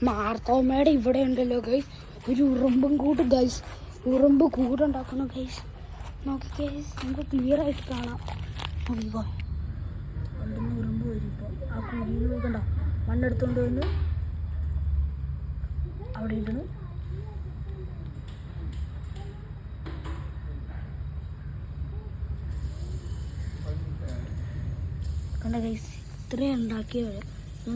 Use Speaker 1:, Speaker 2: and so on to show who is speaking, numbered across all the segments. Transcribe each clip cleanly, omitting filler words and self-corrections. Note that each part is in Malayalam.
Speaker 1: മാർത്തോമയുടെ ഇവിടെ ഉണ്ടല്ലോ ഗൈസ്, ഒരു ഉറുമ്പും കൂട് ഗൈസ്. ഉറുമ്പ് കൂടുണ്ടാക്കണം ഗൈസ്. നോക്കി ഗൈസ്, നമുക്ക് ക്ലിയർ ആയിട്ട് കാണാം. നോക്കിക്കോ, അവിടുന്ന് ഉറുമ്പ് വരും. ഇപ്പോൾ ആ കുഴിയിൽ നോക്കണ്ട, മണ്ണെടുത്തോണ്ട് വന്ന് അവിടെ ഇടണം. കണ്ട ഗൈസ്, ഇത്രയും ഉണ്ടാക്കിയവർ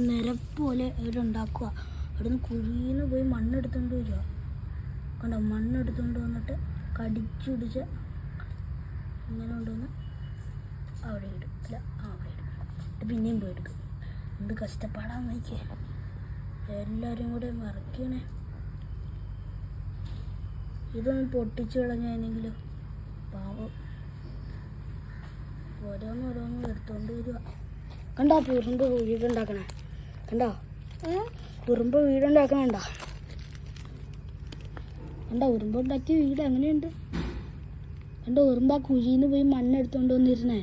Speaker 1: നിരപ്പ് പോലെ അവരുണ്ടാക്കുക. അവിടെ നിന്ന് കുഴിയിൽ പോയി മണ്ണെടുത്തോണ്ട് വരിക. കണ്ട, മണ്ണെടുത്തോണ്ട് വന്നിട്ട് കടിച്ചുടിച്ച് ഇങ്ങനെ കൊണ്ടുവന്ന് അവിടെ ഇടും. അല്ല, അവിടെ ഇടും. പിന്നെയും പോയി എടുക്കും. എന്ത് കഷ്ടപ്പാടാന്ന് നോക്കിയേ, എല്ലാവരും കൂടെ മറക്കണേ. ഇതൊന്നും പൊട്ടിച്ചു കളഞ്ഞാണെങ്കിലും പാവം ഓരോന്നോരോന്നും എടുത്തോണ്ട് വരിക. കണ്ടോ ഉറുമ്പ് വീടുണ്ടാക്കണേ? കണ്ടോ ഉറുമ്പ് വീടുണ്ടാക്കണണ്ട? കണ്ടോ ഉറുമ്പ് ഉണ്ടാക്കിയ വീട് എങ്ങനെയുണ്ട്? കണ്ടോ ഉറുമ്പ് ആ കുഴിയിൽ നിന്ന് പോയി മണ്ണെടുത്തോണ്ട് വന്നിരുന്നേ.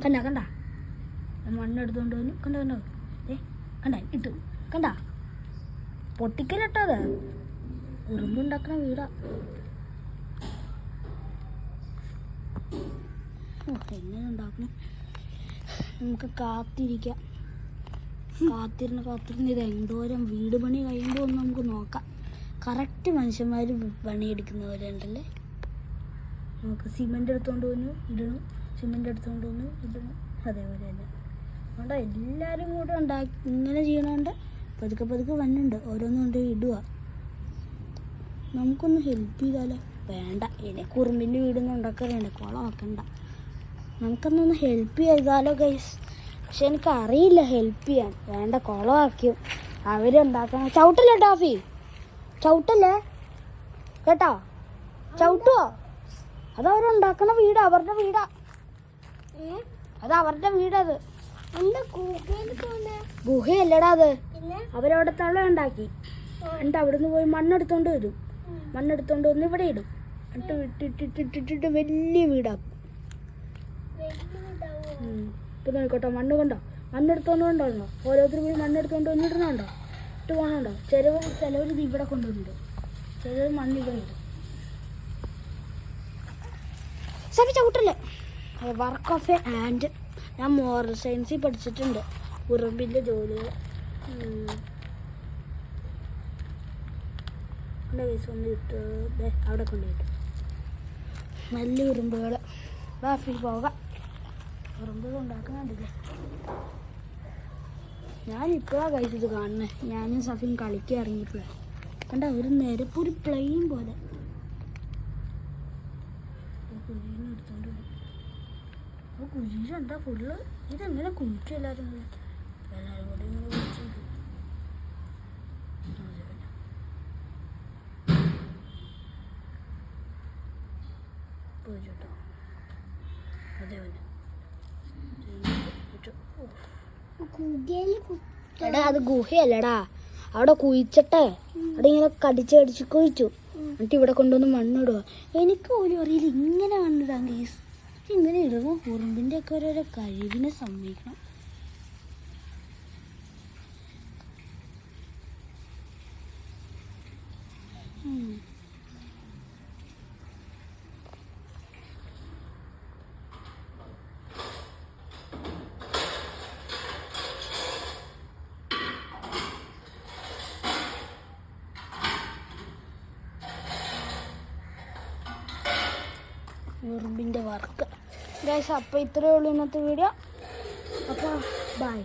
Speaker 1: കണ്ട മണ്ണെടുത്തോണ്ട് വന്നു. കണ്ടോ കണ്ട ഇട്ടു. കണ്ട പൊട്ടിക്കലിട്ടോ, അത് ഉറുമ്പുണ്ടാക്കണ വീടാ. എങ്ങനെ ഉണ്ടാക്കണം? നമുക്ക് കാത്തിരിക്കാം. കാത്തിരുന്ന് ഇത് എന്തോരം വീട് പണി കഴിയുമ്പോൾ ഒന്ന് നമുക്ക് നോക്കാം. കറക്റ്റ് മനുഷ്യന്മാർ പണിയെടുക്കുന്നവരുണ്ടല്ലേ. നമുക്ക് സിമെൻ്റ് എടുത്തുകൊണ്ട് വന്നു ഇടണം, സിമെൻ്റ് എടുത്തുകൊണ്ട് വന്നു ഇടണം. അതേപോലെ തന്നെ അതുകൊണ്ട് എല്ലാവരും കൂടെ ഇങ്ങനെ ചെയ്യണോണ്ട് പതുക്കെ വന്നുണ്ട് ഓരോന്നും കൊണ്ട് ഇടുക. നമുക്കൊന്ന് ഹെൽപ്പ് ചെയ്താലോ? വേണ്ട, എനിക്ക് ഉറുമ്പിൻ്റെ വീടൊന്നും ഉണ്ടാക്കാറില്ല, കുളം വെക്കണ്ട. നമുക്കൊന്നൊന്ന് ഹെൽപ്പ് ചെയ്താലോ ഗൈസ്? പക്ഷെ എനിക്കറിയില്ല ഹെൽപ്പ് ചെയ്യാൻ. വേണ്ട, കുളമാക്കും അവരുണ്ടാക്കണം. ചവിട്ടല്ലേ ടാഫി, ചവിട്ടല്ലേ കേട്ടോ? ചവിട്ടുവോ? അതവരുണ്ടാക്കണ വീടാ, അവരുടെ വീടാ. അത് അവരുടെ വീടത്. ഗുഹയല്ലടാ അത്. അവരവിടെ തള ഉണ്ടാക്കി എന്നിട്ട് അവിടുന്ന് പോയി മണ്ണെടുത്തോണ്ട് വരും. മണ്ണെടുത്തോണ്ട് വന്ന് ഇവിടെ ഇടും. എന്നിട്ട് ഇട്ടിട്ടിട്ടിട്ടിട്ട് വലിയ വീടാക്കും. ഇപ്പം നോക്കട്ടോ, മണ്ണ് കണ്ടോ? മണ്ണെടുത്തോണ്ട് കൊണ്ടോ? ഓരോരുത്തർ പോയി മണ്ണെടുത്തോണ്ട് വന്നിടണുണ്ടോ? ഇട്ട് പോകണുണ്ടോ? ചിലവർ ഇത് ഇവിടെ കൊണ്ടുവരുന്നുണ്ട്, ചിലവർ മണ്ണ് ഇവിടെ ഇടും. സഭി ചവിട്ടല്ലേ? Work of a ant. ഞാൻ മോറൽ സയൻസിൽ പഠിച്ചിട്ടുണ്ട് ഉറുമ്പിൻ്റെ ജോലികൾ. ഒന്ന് ഇട്ട് അവിടെ കൊണ്ടുപോയിട്ട് നല്ല ഉറുമ്പുകൾ ബാഫിൽ പോകാം. ഉറുമ്പുകൾ ഉണ്ടാക്കുന്നുണ്ടല്ലേ. ഞാനിപ്പോഴാണ് കഴിച്ചത് കാണുന്നത്. ഞാനും സഫിയും കളിക്കാൻ ഇറങ്ങിയിട്ടുള്ളത്. കണ്ട ഒരു നിരപ്പൊരു പ്ലെയിൻ പോലെ കുഴിയെടുത്തോണ്ട് പോകും. അപ്പോൾ കുഴിയിലെന്താ ഫുള്ള്? ഇതെങ്ങനെ കുഴിച്ചു? എല്ലാവരും കൂടി ഇങ്ങനെ കുഴിച്ചു. എടാ അത് ഗുഹയല്ലടാ, അവിടെ കുഴിച്ചിട്ടെ അവിടെ ഇങ്ങനെ കടിച്ച് കുഴിച്ചു. എന്നിട്ട് ഇവിടെ കൊണ്ടുവന്ന് മണ്ണിടുക. എനിക്ക് പോലും അറിയില്ല ഇങ്ങനെ മണ്ണിടാൻ കേസ്. ഇങ്ങനെ ഇടുമ്പോൾ ഉറുമ്പിൻ്റെ ഒക്കെ ഓരോരോ കഴിവിനെ സമ്മതിക്കണം. ഉറുമ്പിൻ്റെ വർക്ക് ഗൈസ്. അപ്പോൾ ഇത്രയേ ഉള്ളൂ ഇന്നത്തെ വീഡിയോ. അപ്പോൾ ബൈ.